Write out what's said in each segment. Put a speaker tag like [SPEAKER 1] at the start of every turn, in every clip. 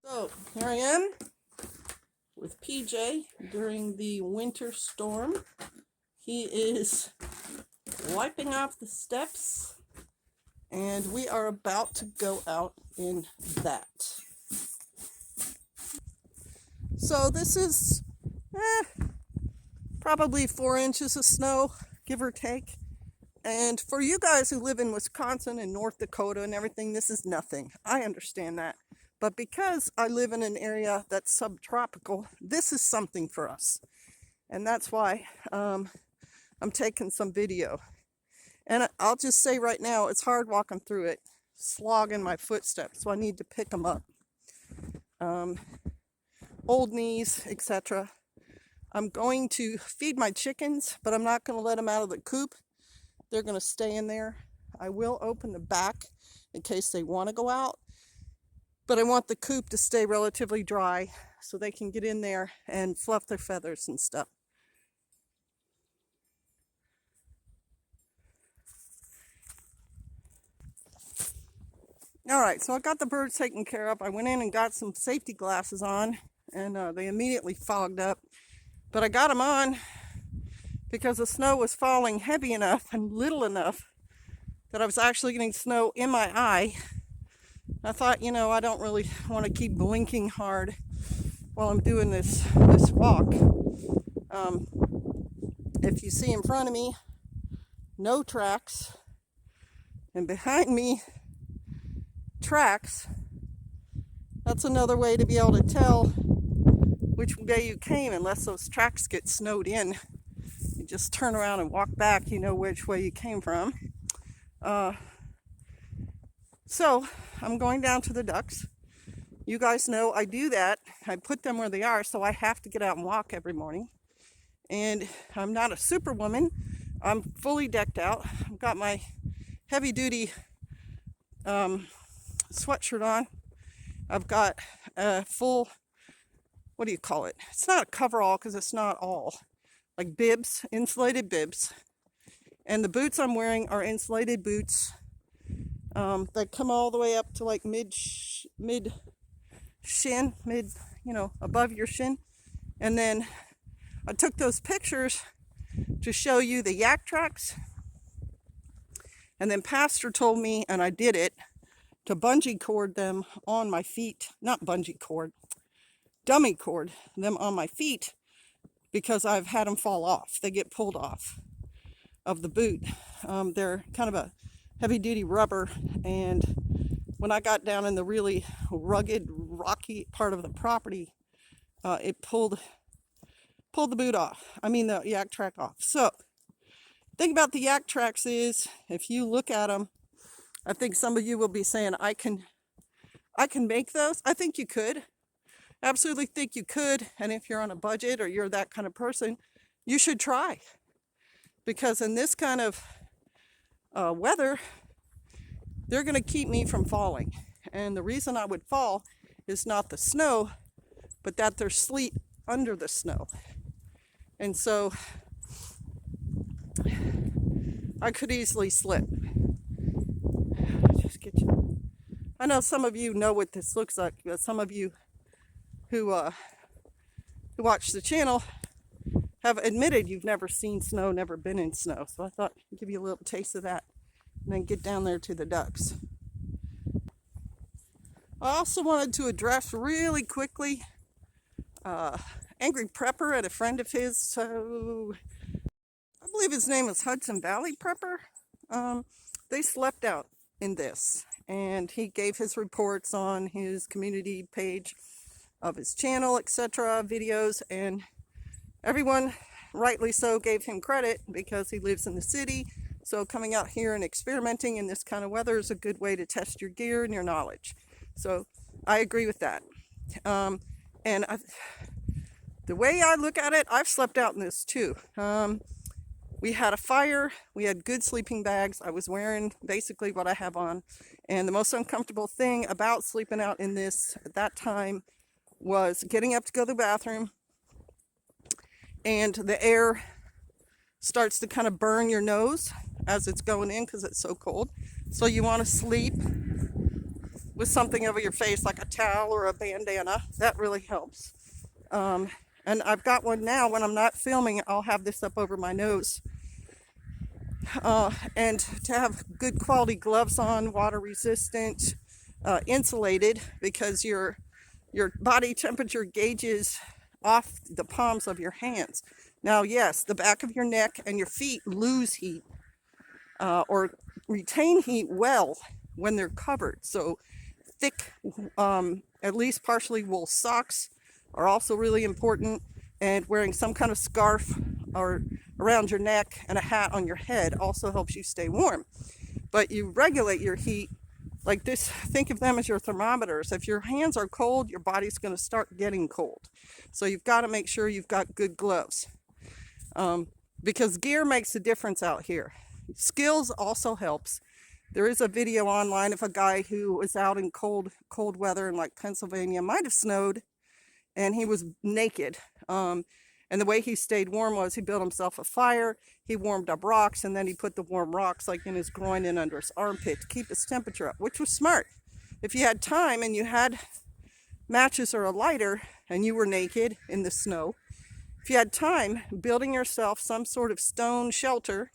[SPEAKER 1] So here I am with PJ during the winter storm. He is wiping off the steps and we are about to go out in that. So this is probably 4 inches of snow, give or take. And for you guys who live in Wisconsin and North Dakota and everything, this is nothing. I understand that. But because I live in an area that's subtropical, this is something for us. And that's why I'm taking some video. And I'll just say right now, it's hard walking through it, slogging my footsteps, so I need to pick them up. Old knees, etc. I'm going to feed my chickens, but I'm not going to let them out of the coop. They're going to stay in there. I will open the back in case they want to go out, but I want the coop to stay relatively dry so they can get in there and fluff their feathers and stuff. All right, so I got the birds taken care of. I went in and got some safety glasses on, and they immediately fogged up. But I got them on because the snow was falling heavy enough and little enough that I was actually getting snow in my eye. I thought, I don't really want to keep blinking hard while I'm doing this walk. If you see in front of me, no tracks, and behind me, tracks. That's another way to be able to tell which way you came, unless those tracks get snowed in. You just turn around and walk back, you know which way you came from. So I'm going down to the ducks. You guys know I do that. I put them where they are, so I have to get out and walk every morning. And I'm not a superwoman. I'm fully decked out. I've got my heavy duty sweatshirt on. I've got a full, what do you call it? It's not a coverall because it's not all. Like bibs, insulated bibs. And the boots I'm wearing are insulated boots that come all the way up to like mid shin, above your shin. And then I took those pictures to show you the yak tracks. And then Pastor told me, and I did it, to bungee cord them on my feet. Not bungee cord, dummy cord them on my feet because I've had them fall off. They get pulled off of the boot. They're kind of a heavy duty rubber, and when I got down in the really rugged, rocky part of the property, it pulled the boot off. The yak track off. So, thing about the yak tracks is, if you look at them, I think some of you will be saying, I can make those. I think you could. Absolutely think you could. And if you're on a budget or you're that kind of person, you should try. Because in this kind of weather, they're going to keep me from falling. And the reason I would fall is not the snow, but that there's sleet under the snow. And so I could easily slip. Just get you. I know some of you know what this looks like, but some of you who watch the channel have admitted you've never seen snow, never been in snow. So I thought I'd give you a little taste of that and then get down there to the ducks. I also wanted to address really quickly Angry Prepper and a friend of his. So I believe his name is Hudson Valley Prepper. They slept out in this, and he gave his reports on his community page of his channel, etc., videos, and everyone, rightly so, gave him credit because he lives in the city. So coming out here and experimenting in this kind of weather is a good way to test your gear and your knowledge. So I agree with that. The way I look at it, I've slept out in this too. We had a fire, we had good sleeping bags, I was wearing basically what I have on, and the most uncomfortable thing about sleeping out in this at that time was getting up to go to the bathroom, and the air starts to kind of burn your nose as it's going in because it's so cold. So you want to sleep with something over your face like a towel or a bandana. That really helps. And I've got one now. When I'm not filming, I'll have this up over my nose. And to have good quality gloves on, water resistant, insulated, because your body temperature gauges off the palms of your hands. Now, yes, the back of your neck and your feet lose heat or retain heat well when they're covered. So thick, at least partially wool socks are also really important, and wearing some kind of scarf or around your neck and a hat on your head also helps you stay warm. But you regulate your heat like this. Think of them as your thermometers. If your hands are cold, your body's going to start getting cold. So you've got to make sure you've got good gloves, because gear makes a difference out here. Skills also helps. There is a video online of a guy who was out in cold weather in like Pennsylvania. Might have snowed, and he was naked. And the way he stayed warm was he built himself a fire, he warmed up rocks, and then he put the warm rocks like in his groin and under his armpit to keep his temperature up, which was smart. If you had time and you had matches or a lighter and you were naked in the snow, if you had time, building yourself some sort of stone shelter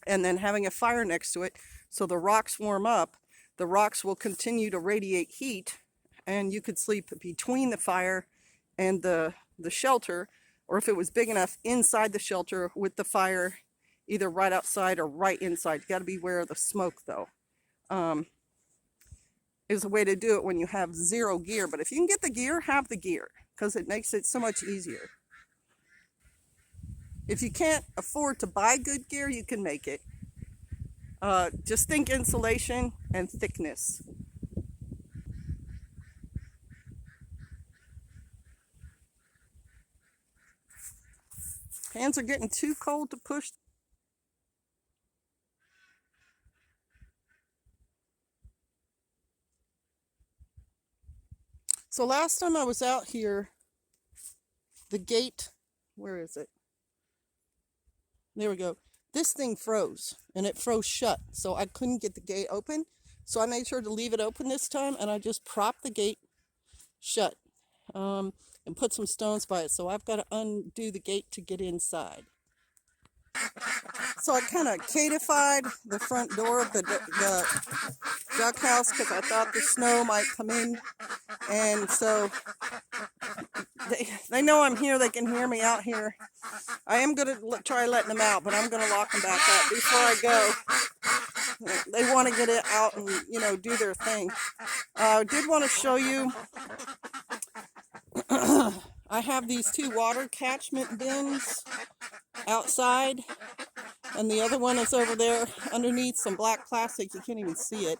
[SPEAKER 1] and then having a fire next to it so the rocks warm up, the rocks will continue to radiate heat, and you could sleep between the fire and the shelter, or if it was big enough, inside the shelter with the fire either right outside or right inside. You got to be aware of the smoke though. Is a way to do it when you have zero gear. But if you can get the gear, have the gear, because it makes it so much easier. If you can't afford to buy good gear, you can make it. Just think insulation and thickness. Hands are getting too cold to push. So last time I was out here, the gate, where is it? There we go. This thing froze, and it froze shut, so I couldn't get the gate open. So I made sure to leave it open this time, and I just propped the gate shut and put some stones by it. So I've got to undo the gate to get inside. So I kind of catified the front door of the duck house because I thought the snow might come in, and so they know I'm here. They can hear me out here. I am going to try letting them out, but I'm going to lock them back up before I go. They want to get it out and, do their thing. I did want to show you, I have these 2 water catchment bins outside, and the other one is over there underneath some black plastic. You can't even see it.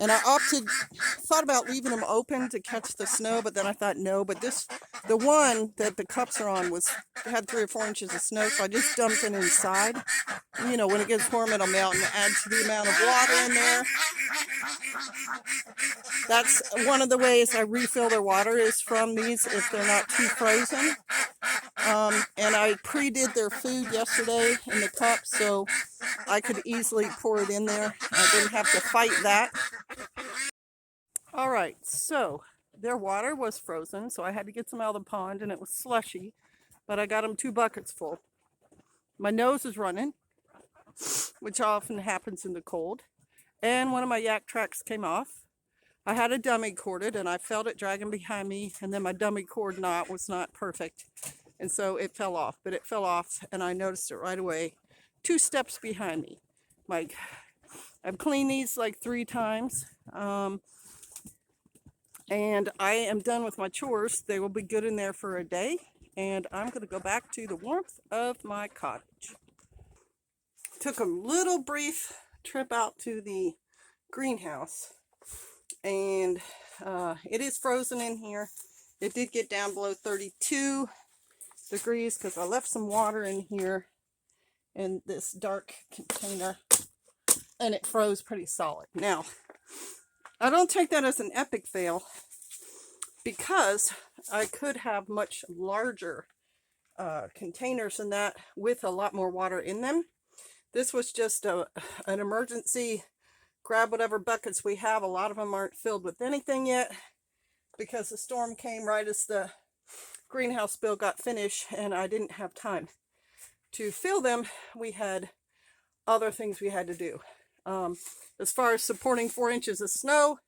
[SPEAKER 1] And I thought about leaving them open to catch the snow, but then I thought no. But the one that the cups are on had 3 or 4 inches of snow, so I just dumped it inside. When it gets warm, it'll melt and add to the amount of water in there. That's one of the ways I refill their water, is from these if they're not too frozen. And I pre-did their food yesterday in the cup, so I could easily pour it in there. I didn't have to fight that. All right, so their water was frozen, so I had to get some out of the pond, and it was slushy, but I got them 2 buckets full. My nose is running, which often happens in the cold, and one of my yak tracks came off. I had a dummy corded, and I felt it dragging behind me, and then my dummy cord knot was not perfect, and so it fell off. But it fell off, and I noticed it right away, 2 steps behind me. I've cleaned these like 3 times, and I am done with my chores. They will be good in there for a day, and I'm going to go back to the warmth of my cottage. Took a little brief trip out to the greenhouse, and it is frozen in here. It did get down below 32 degrees because I left some water in here in this dark container, and it froze pretty solid. Now, I don't take that as an epic fail, because I could have much larger containers than that with a lot more water in them. This was just an emergency grab whatever buckets we have. A lot of them aren't filled with anything yet because the storm came right as the greenhouse bill got finished and I didn't have time to fill them. We had other things we had to do. As far as supporting 4 inches of snow,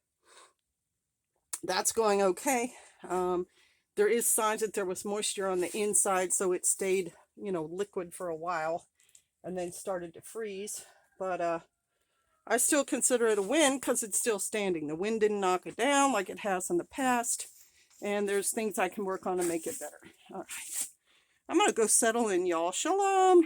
[SPEAKER 1] that's going okay. There is signs that there was moisture on the inside, so it stayed, liquid for a while and then started to freeze. But I still consider it a win because it's still standing. The wind didn't knock it down like it has in the past. And there's things I can work on to make it better. All right. I'm going to go settle in, y'all. Shalom.